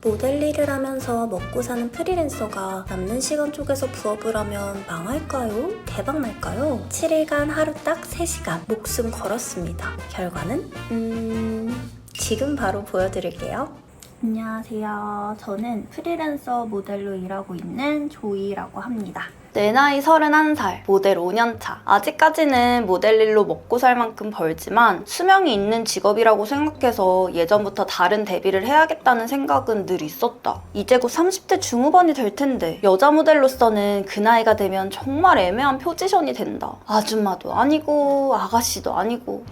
모델 일을 하면서 먹고 사는 프리랜서가 남는 시간 쪽에서 부업을 하면 망할까요? 대박날까요? 7일간 하루 딱 3시간 목숨 걸었습니다. 결과는? 지금 바로 보여드릴게요. 안녕하세요. 저는 프리랜서 모델로 일하고 있는 조이라고 합니다. 내 나이 31살, 모델 5년차. 아직까지는 모델 일로 먹고 살 만큼 벌지만 수명이 있는 직업이라고 생각해서 예전부터 다른 데뷔를 해야겠다는 생각은 늘 있었다. 이제 곧 30대 중후반이 될 텐데 여자 모델로서는 그 나이가 되면 정말 애매한 포지션이 된다. 아줌마도 아니고 아가씨도 아니고.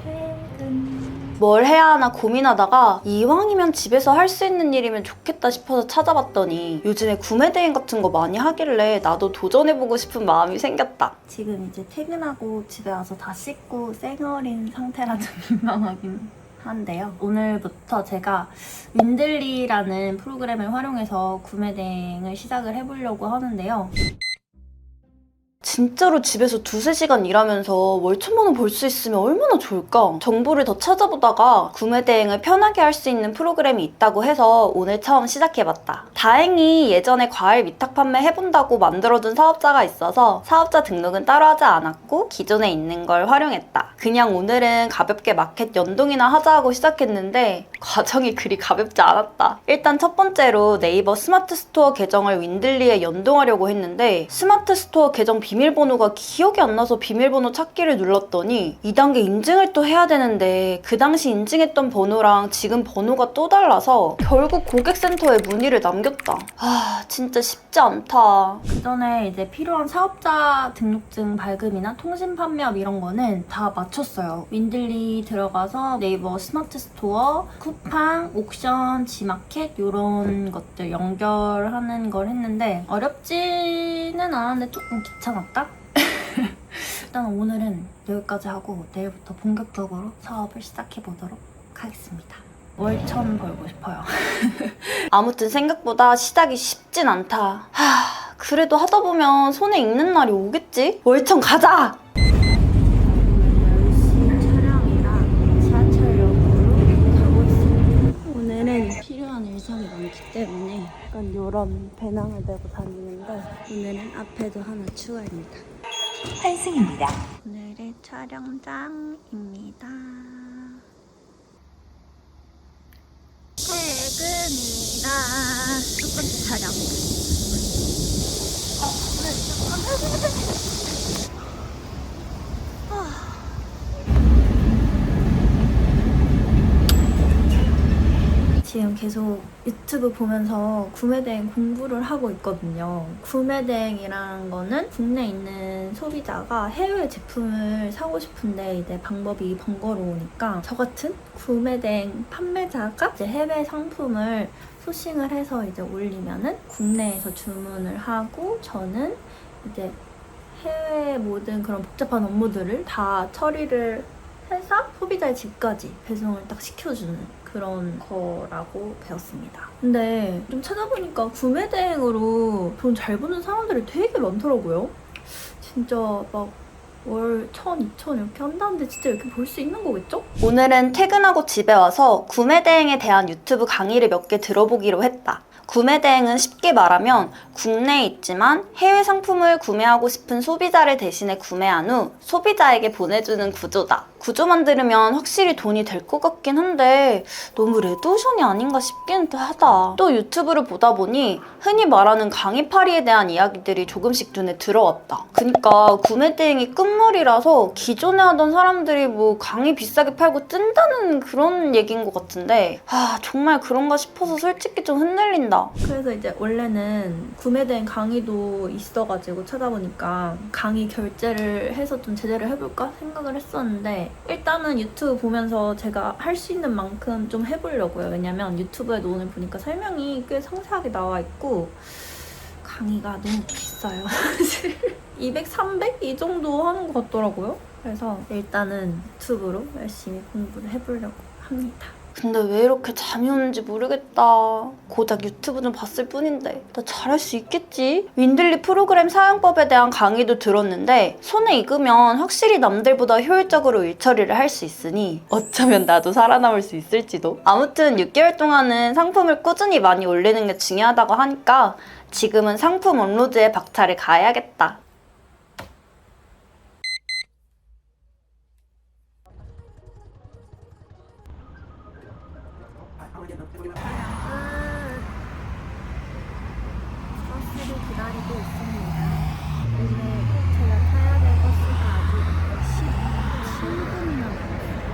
뭘 해야 하나 고민하다가 이왕이면 집에서 할 수 있는 일이면 좋겠다 싶어서 찾아봤더니 요즘에 구매 대행 같은 거 많이 하길래 나도 도전해보고 싶은 마음이 생겼다. 지금 이제 퇴근하고 집에 와서 다 씻고 쌩얼인 상태라 좀 민망하긴 한데요. 오늘부터 제가 윈들리라는 프로그램을 활용해서 구매 대행을 시작을 해보려고 하는데요. 진짜로 집에서 2~3시간 일하면서 월 1,000만 원 벌 수 있으면 얼마나 좋을까? 정보를 더 찾아보다가 구매 대행을 편하게 할 수 있는 프로그램이 있다고 해서 오늘 처음 시작해봤다. 다행히 예전에 과일 위탁 판매 해본다고 만들어둔 사업자가 있어서 사업자 등록은 따로 하지 않았고 기존에 있는 걸 활용했다. 그냥 오늘은 가볍게 마켓 연동이나 하자 하고 시작했는데 과정이 그리 가볍지 않았다. 일단 첫 번째로 네이버 스마트 스토어 계정을 윈들리에 연동하려고 했는데 스마트 스토어 계정 비밀번호가 기억이 안 나서 비밀번호 찾기를 눌렀더니 2단계 인증을 또 해야 되는데 그 당시 인증했던 번호랑 지금 번호가 또 달라서 결국 고객센터에 문의를 남겼다. 아 진짜 쉽지 않다. 그 전에 이제 필요한 사업자 등록증 발급이나 통신 판매업 이런 거는 다 마쳤어요. 윈들리 들어가서 네이버 스마트 스토어, 쿠팡, 옥션, 지마켓 이런 것들 연결하는 걸 했는데 어렵지는 않았는데 조금 귀찮았다? 일단 오늘은 여기까지 하고 내일부터 본격적으로 사업을 시작해보도록 하겠습니다. 월 1,000 벌고 싶어요. 아무튼 생각보다 시작이 쉽진 않다. 그래도 하다 보면 손에 익는 날이 오겠지? 월천 가자! 10시 촬영이라 지하철역으로 가고 있습니다. 오늘은 필요한 일정이 많기 때문에 약간 이런 배낭을 메고 다니는데 오늘은 앞에도 하나 추가입니다. 환승입니다. 오늘의 촬영장입니다. 퇴근입니다. 첫 번째 촬영. 지금 계속 유튜브 보면서 구매대행 공부를 하고 있거든요. 구매대행이라는 거는 국내에 있는 소비자가 해외 제품을 사고 싶은데 이제 방법이 번거로우니까 저 같은 구매대행 판매자가 이제 해외 상품을 소싱을 해서 이제 올리면은 국내에서 주문을 하고 저는 이제 해외 모든 그런 복잡한 업무들을 다 처리를 해서 소비자의 집까지 배송을 딱 시켜주는 그런 거라고 배웠습니다. 근데 좀 찾아보니까 구매 대행으로 돈 잘 버는 사람들이 되게 많더라고요. 진짜 막 월 1,000, 2,000 이렇게 한다는데 진짜 이렇게 벌 수 있는 거겠죠? 오늘은 퇴근하고 집에 와서 구매 대행에 대한 유튜브 강의를 몇 개 들어보기로 했다. 구매 대행은 쉽게 말하면 국내에 있지만 해외 상품을 구매하고 싶은 소비자를 대신해 구매한 후 소비자에게 보내주는 구조다. 구조만 들으면 확실히 돈이 될 것 같긴 한데 너무 레드오션이 아닌가 싶긴 하다. 또 유튜브를 보다 보니 흔히 말하는 강의파리에 대한 이야기들이 조금씩 눈에 들어왔다. 그니까 구매 대행이 끝물이라서 기존에 하던 사람들이 뭐 강의 비싸게 팔고 뜬다는 그런 얘기인 것 같은데 정말 그런가 싶어서 솔직히 좀 흔들린다. 그래서 이제 원래는 구매된 강의도 있어가지고 찾아보니까 강의 결제를 해서 좀 제대로 해볼까 생각을 했었는데 일단은 유튜브 보면서 제가 할 수 있는 만큼 좀 해보려고요. 왜냐면 유튜브에도 오늘 보니까 설명이 꽤 상세하게 나와 있고 강의가 너무 비싸요. 사실 200, 300? 이 정도 하는 것 같더라고요. 그래서 일단은 유튜브로 열심히 공부를 해보려고 합니다. 근데 왜 이렇게 잠이 오는지 모르겠다. 고작 유튜브 좀 봤을 뿐인데 나 잘할 수 있겠지? 윈들리 프로그램 사용법에 대한 강의도 들었는데 손에 익으면 확실히 남들보다 효율적으로 일 처리를 할 수 있으니 어쩌면 나도 살아남을 수 있을지도. 아무튼 6개월 동안은 상품을 꾸준히 많이 올리는 게 중요하다고 하니까 지금은 상품 업로드에 박차를 가해야겠다. 버스를 기다리고 있습니다. 오늘 꼭 제가 타야 될 버스가 아직 17분이나 남았어요.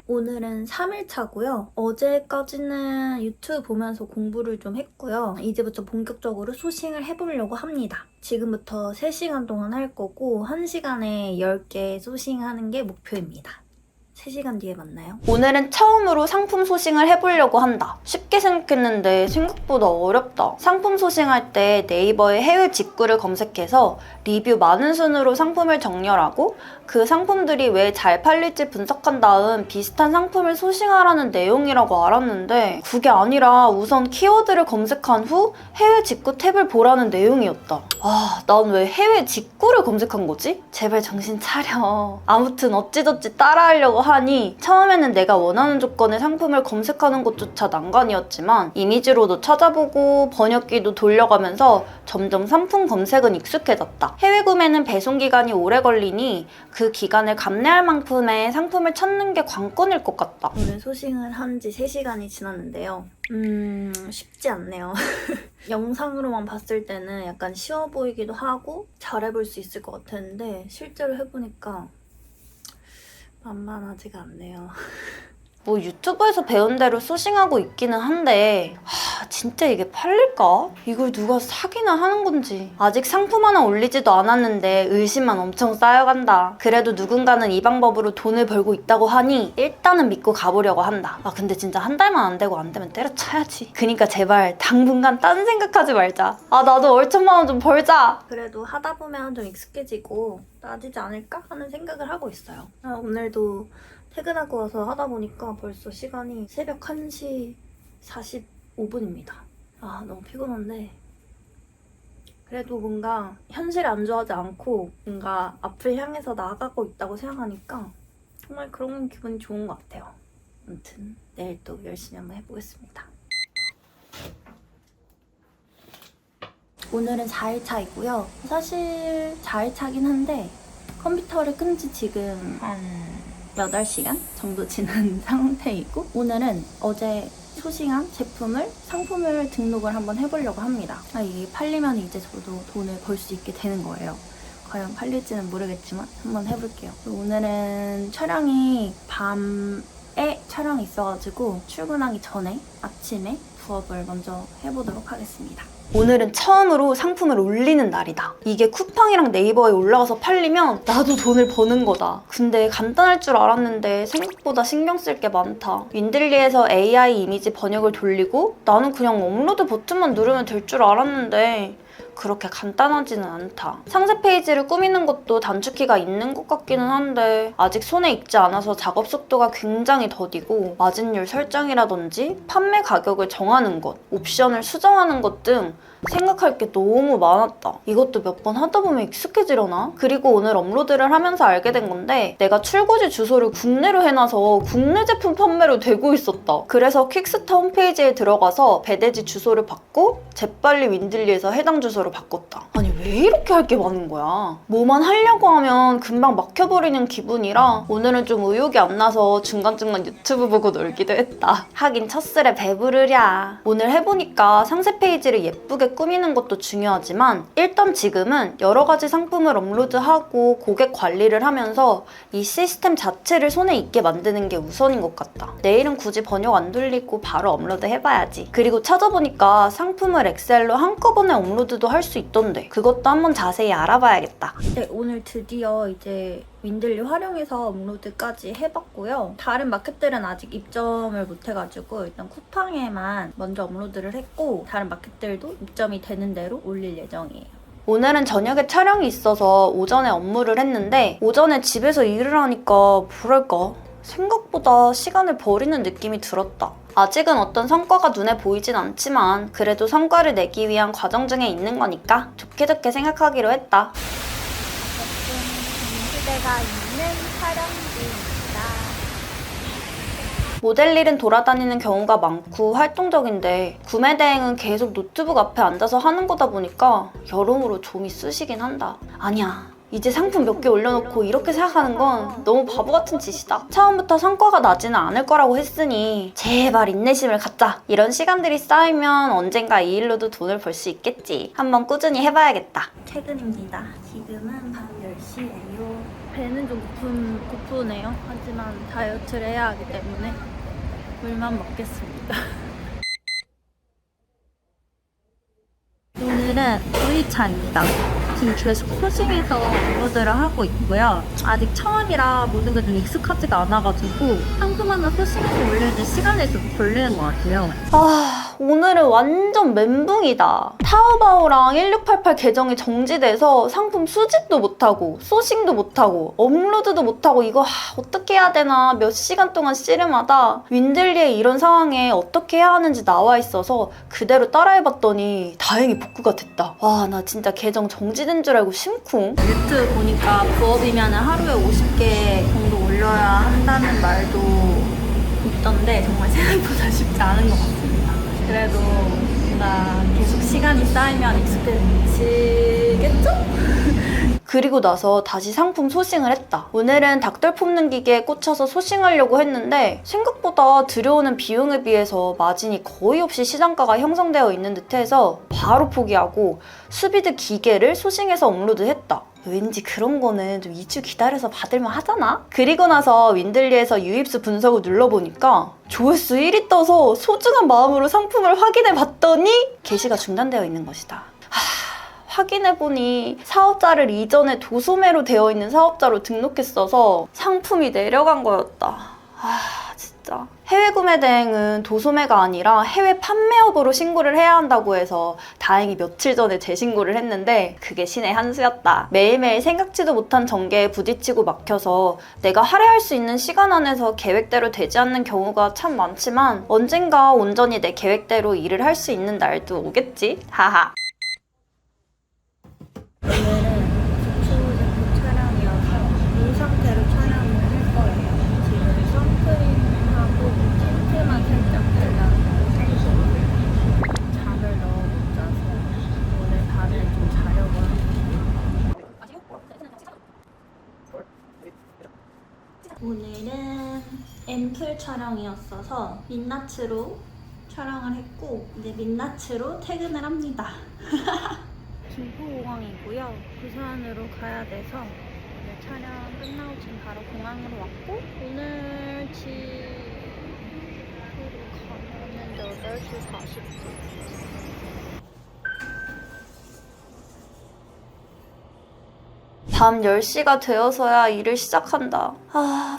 오늘은 3일차고요. 어제까지는 유튜브 보면서 공부를 좀 했고요. 이제부터 본격적으로 소싱을 해보려고 합니다. 지금부터 3시간 동안 할 거고 1시간에 10개 소싱하는 게 목표입니다. 3시간 뒤에 만나요. 오늘은 처음으로 상품 소싱을 해보려고 한다. 쉽게 생각했는데 생각보다 어렵다. 상품 소싱할 때 네이버에 해외 직구를 검색해서 리뷰 많은 순으로 상품을 정렬하고 그 상품들이 왜 잘 팔릴지 분석한 다음 비슷한 상품을 소싱하라는 내용이라고 알았는데 그게 아니라 우선 키워드를 검색한 후 해외 직구 탭을 보라는 내용이었다. 아, 난 왜 해외 직구를 검색한 거지? 제발 정신 차려. 아무튼 어찌저찌 따라하려고 하니 처음에는 내가 원하는 조건의 상품을 검색하는 것조차 난관이었지만 이미지로도 찾아보고 번역기도 돌려가면서 점점 상품 검색은 익숙해졌다. 해외 구매는 배송 기간이 오래 걸리니 그 기간을 감내할 만큼의 상품을 찾는 게 관건일 것 같다. 오늘 소싱을 한 지 3시간이 지났는데요. 쉽지 않네요. 영상으로만 봤을 때는 약간 쉬워 보이기도 하고 잘해볼 수 있을 것 같았는데 실제로 해보니까 만만하지가 않네요. 뭐 유튜브에서 배운 대로 소싱하고 있기는 한데 진짜 이게 팔릴까? 이걸 누가 사기나 하는 건지. 아직 상품 하나 올리지도 않았는데 의심만 엄청 쌓여간다. 그래도 누군가는 이 방법으로 돈을 벌고 있다고 하니 일단은 믿고 가보려고 한다. 근데 진짜 한 달만 안 되고 안 되면 때려쳐야지. 그니까 제발 당분간 딴 생각하지 말자. 나도 얼천만 원 좀 벌자. 그래도 하다 보면 좀 익숙해지고 나아지지 않을까 하는 생각을 하고 있어요. 오늘도 퇴근하고 와서 하다 보니까 벌써 시간이 새벽 1시 45분입니다. 너무 피곤한데 그래도 뭔가 현실에 안주하지 않고 뭔가 앞을 향해서 나아가고 있다고 생각하니까 정말 그런 기분이 좋은 것 같아요. 아무튼 내일 또 열심히 한번 해보겠습니다. 오늘은 4일차이고요. 사실 4일차긴 한데 컴퓨터를 끈 지 지금 한 8시간 정도 지난 상태이고 오늘은 어제 소싱한 상품을 등록을 한번 해보려고 합니다. 이게 팔리면 이제 저도 돈을 벌 수 있게 되는 거예요. 과연 팔릴지는 모르겠지만 한번 해볼게요. 오늘은 촬영이 밤에 촬영이 있어가지고 출근하기 전에 아침에 부업을 먼저 해보도록 하겠습니다. 오늘은 처음으로 상품을 올리는 날이다. 이게 쿠팡이랑 네이버에 올라가서 팔리면 나도 돈을 버는 거다. 근데 간단할 줄 알았는데 생각보다 신경 쓸 게 많다. 윈들리에서 AI 이미지 번역을 돌리고 나는 그냥 업로드 버튼만 누르면 될 줄 알았는데 그렇게 간단하지는 않다. 상세 페이지를 꾸미는 것도 단축키가 있는 것 같기는 한데 아직 손에 익지 않아서 작업 속도가 굉장히 더디고 마진율 설정이라든지 판매 가격을 정하는 것, 옵션을 수정하는 것 등 생각할 게 너무 많았다. 이것도 몇 번 하다 보면 익숙해지려나? 그리고 오늘 업로드를 하면서 알게 된 건데 내가 출고지 주소를 국내로 해놔서 국내 제품 판매로 되고 있었다. 그래서 퀵스타 홈페이지에 들어가서 배대지 주소를 받고 재빨리 윈들리에서 해당 주소를 바꿨다. 아니 왜 이렇게 할 게 많은 거야? 뭐만 하려고 하면 금방 막혀버리는 기분이라 오늘은 좀 의욕이 안 나서 중간중간 유튜브 보고 놀기도 했다. 하긴 첫술에 배부르랴. 오늘 해보니까 상세 페이지를 예쁘게 꾸미는 것도 중요하지만 일단 지금은 여러 가지 상품을 업로드하고 고객 관리를 하면서 이 시스템 자체를 손에 익게 만드는 게 우선인 것 같다. 내일은 굳이 번역 안 돌리고 바로 업로드 해봐야지. 그리고 찾아보니까 상품을 엑셀로 한꺼번에 업로드도 할 수 있던데 그것도 한번 자세히 알아봐야겠다. 네, 오늘 드디어 이제 윈들리 활용해서 업로드까지 해봤고요. 다른 마켓들은 아직 입점을 못해가지고 일단 쿠팡에만 먼저 업로드를 했고 다른 마켓들도 입점이 되는 대로 올릴 예정이에요. 오늘은 저녁에 촬영이 있어서 오전에 업무를 했는데 오전에 집에서 일을 하니까 뭐랄까 생각보다 시간을 버리는 느낌이 들었다. 아직은 어떤 성과가 눈에 보이진 않지만 그래도 성과를 내기 위한 과정 중에 있는 거니까 좋게 좋게 생각하기로 했다. 공주대가 있는 촬영지입니다. 모델일은 돌아다니는 경우가 많고 활동적인데 구매 대행은 계속 노트북 앞에 앉아서 하는 거다 보니까 여러모로 좀이 쑤시긴 한다. 아니야. 이제 상품 몇 개 올려놓고 이렇게 생각하는 건 너무 바보 같은 짓이다. 처음부터 성과가 나지는 않을 거라고 했으니 제발 인내심을 갖자. 이런 시간들이 쌓이면 언젠가 이 일로도 돈을 벌 수 있겠지. 한번 꾸준히 해봐야겠다. 퇴근입니다. 지금은 밤 10시예요. 배는 좀 고프네요. 하지만 다이어트를 해야 하기 때문에 물만 먹겠습니다. 오늘은 V차입니다. 지금 계속 코싱해서 업로드를 하고 있고요. 아직 처음이라 모든 게 좀 익숙하지가 않아가지고 상품 하나 소싱해서 올리는데 시간이 좀 걸리는 것 같아요. 오늘은 완전 멘붕이다. 타오바오랑 1688 계정이 정지돼서 상품 수집도 못하고 소싱도 못하고 업로드도 못하고 이거 어떻게 해야 되나 몇 시간 동안 씨름하다 윈들리의 이런 상황에 어떻게 해야 하는지 나와 있어서 그대로 따라해봤더니 다행히 복구가 됐다. 와, 나 진짜 계정 정지된 줄 알고 심쿵. 유튜브 보니까 부업이면 하루에 50개 정도 올려야 한다는 말도 있던데 정말 생각보다 쉽지 않은 것 같습니다. 그래도 뭔가 계속 시간이 쌓이면 익숙해지겠죠? 그리고 나서 다시 상품 소싱을 했다. 오늘은 닭돌 뽑는 기계에 꽂혀서 소싱하려고 했는데 생각보다 들여오는 비용에 비해서 마진이 거의 없이 시장가가 형성되어 있는 듯해서 바로 포기하고 수비드 기계를 소싱해서 업로드했다. 왠지 그런 거는 좀 2주 기다려서 받을만 하잖아? 그리고 나서 윈들리에서 유입수 분석을 눌러보니까 조회수 1이 떠서 소중한 마음으로 상품을 확인해 봤더니 게시가 중단되어 있는 것이다. 확인해보니 사업자를 이전에 도소매로 되어 있는 사업자로 등록했어서 상품이 내려간 거였다. 진짜. 해외 구매 대행은 도소매가 아니라 해외 판매업으로 신고를 해야 한다고 해서 다행히 며칠 전에 재신고를 했는데 그게 신의 한 수였다. 매일매일 생각지도 못한 전개에 부딪히고 막혀서 내가 할애할 수 있는 시간 안에서 계획대로 되지 않는 경우가 참 많지만 언젠가 온전히 내 계획대로 일을 할 수 있는 날도 오겠지? 하하. 오늘은 기초제품 촬영이어서 이 상태로 촬영을 할 거예요. 지금 선크림하고 틴트만 살짝 발라서 잠을 너무 못 자서 오늘 밤에 좀 자려고 합니다. 오늘은 앰플 촬영이었어서 민낯으로 촬영을 했고 이제 민낯으로 퇴근을 합니다. 김포공항이고요. 부산으로 가야 돼서 오늘 촬영 끝나고 지금 바로 공항으로 왔고 오늘 집으로 가면 8시 40분. 밤 10시가 되어서야 일을 시작한다.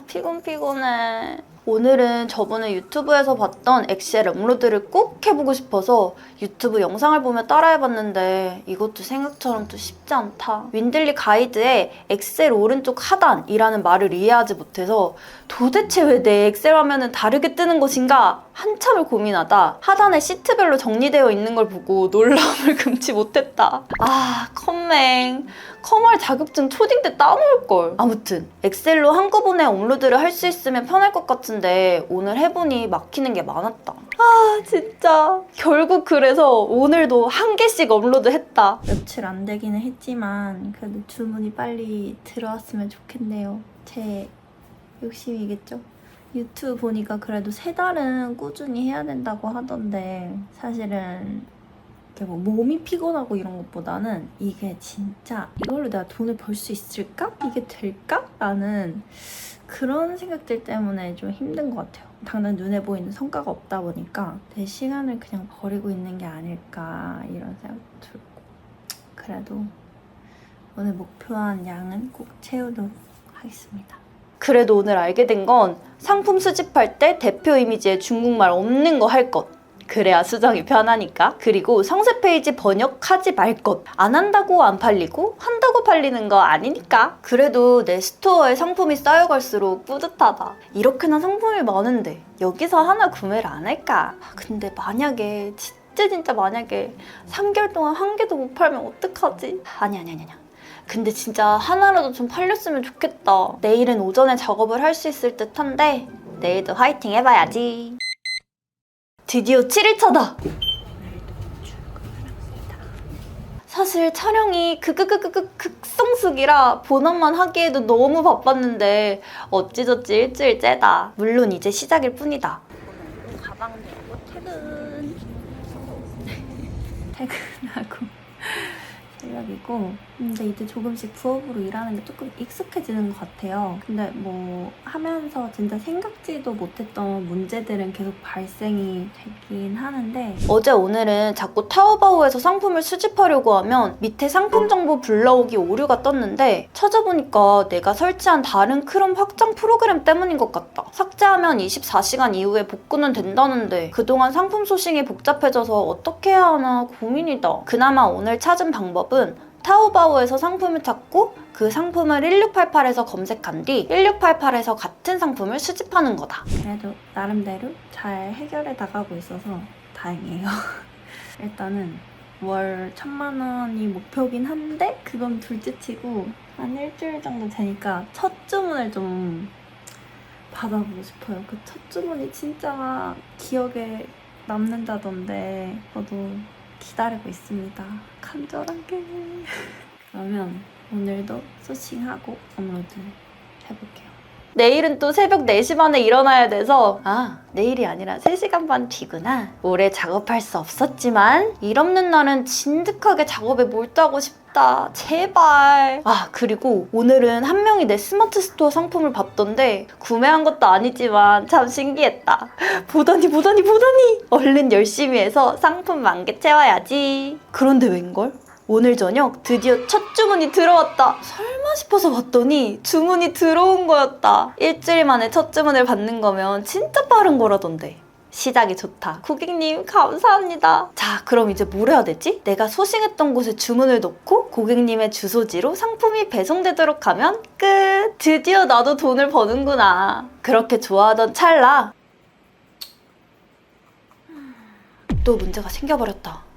피곤해. 오늘은 저번에 유튜브에서 봤던 엑셀 업로드를 꼭 해보고 싶어서 유튜브 영상을 보며 따라해봤는데 이것도 생각처럼 또 쉽지 않다. 윈들리 가이드에 엑셀 오른쪽 하단이라는 말을 이해하지 못해서 도대체 왜 내 엑셀 화면은 다르게 뜨는 것인가 한참을 고민하다 하단에 시트별로 정리되어 있는 걸 보고 놀라움을 금치 못했다. 컴맹. 컴활 자격증 초딩 때 따놓을걸. 아무튼 엑셀로 한꺼번에 업로드를 할 수 있으면 편할 것 같은데 오늘 해보니 막히는 게 많았다. 진짜 결국 그래서 오늘도 한 개씩 업로드했다. 며칠 안 되기는 했지만 그래도 주문이 빨리 들어왔으면 좋겠네요. 제 욕심이겠죠? 유튜브 보니까 그래도 3달은 꾸준히 해야 된다고 하던데 사실은 이렇게 뭐 몸이 피곤하고 이런 것보다는 이게 진짜 이걸로 내가 돈을 벌 수 있을까? 이게 될까? 라는 그런 생각들 때문에 좀 힘든 것 같아요. 당장 눈에 보이는 성과가 없다 보니까 내 시간을 그냥 버리고 있는 게 아닐까 이런 생각도 들고 그래도 오늘 목표한 양은 꼭 채우도록 하겠습니다. 그래도 오늘 알게 된 건 상품 수집할 때 대표 이미지에 중국말 없는 거 할 것. 그래야 수정이 편하니까. 그리고 상세 페이지 번역하지 말 것. 안 한다고 안 팔리고 한다고 팔리는 거 아니니까. 그래도 내 스토어에 상품이 쌓여갈수록 뿌듯하다. 이렇게나 상품이 많은데 여기서 하나 구매를 안 할까? 근데 만약에 진짜 만약에 3개월 동안 한 개도 못 팔면 어떡하지? 아니야. 근데 진짜 하나라도 좀 팔렸으면 좋겠다. 내일은 오전에 작업을 할 수 있을 듯한데 내일도 화이팅 해봐야지. 드디어 7일차다! 사실 촬영이 극성수기라 본업만 하기에도 너무 바빴는데 어찌저찌 일주일째다. 물론 이제 시작일 뿐이다. 가방 들고 퇴근하고 새벽이고, 근데 이제 조금씩 부업으로 일하는 게 조금 익숙해지는 것 같아요. 근데 뭐 하면서 진짜 생각지도 못했던 문제들은 계속 발생이 되긴 하는데, 어제 오늘은 자꾸 타오바오에서 상품을 수집하려고 하면 밑에 상품 정보 불러오기 오류가 떴는데 찾아보니까 내가 설치한 다른 크롬 확장 프로그램 때문인 것 같다. 삭제하면 24시간 이후에 복구는 된다는데 그동안 상품 소싱이 복잡해져서 어떻게 해야 하나 고민이다. 그나마 오늘 찾은 방법은 타오바오에서 상품을 찾고 그 상품을 1688에서 검색한 뒤 1688에서 같은 상품을 수집하는 거다. 그래도 나름대로 잘 해결해 나가고 있어서 다행이에요. 일단은 월 1000만 원이 목표긴 한데 그건 둘째치고 한 일주일 정도 되니까 첫 주문을 좀 받아보고 싶어요. 그 첫 주문이 진짜 기억에 남는다던데 저도 기다리고 있습니다. 간절하게. 그러면 오늘도 소싱하고 업로드 해볼게요. 내일은 또 새벽 4시 반에 일어나야 돼서 내일이 아니라 3시간 반 뒤구나. 오래 작업할 수 없었지만 일 없는 날은 진득하게 작업에 몰두하고 싶다. 제발. 그리고 오늘은 한 명이 내 스마트 스토어 상품을 봤던데 구매한 것도 아니지만 참 신기했다. 보더니 얼른 열심히 해서 상품 만개 채워야지. 그런데 웬걸? 오늘 저녁 드디어 첫 주문이 들어왔다. 설마 싶어서 봤더니 주문이 들어온 거였다. 일주일 만에 첫 주문을 받는 거면 진짜 빠른 거라던데. 시작이 좋다. 고객님 감사합니다. 자, 그럼 이제 뭘 해야 되지? 내가 소싱했던 곳에 주문을 넣고 고객님의 주소지로 상품이 배송되도록 하면 끝! 드디어 나도 돈을 버는구나. 그렇게 좋아하던 찰나 또 문제가 생겨버렸다.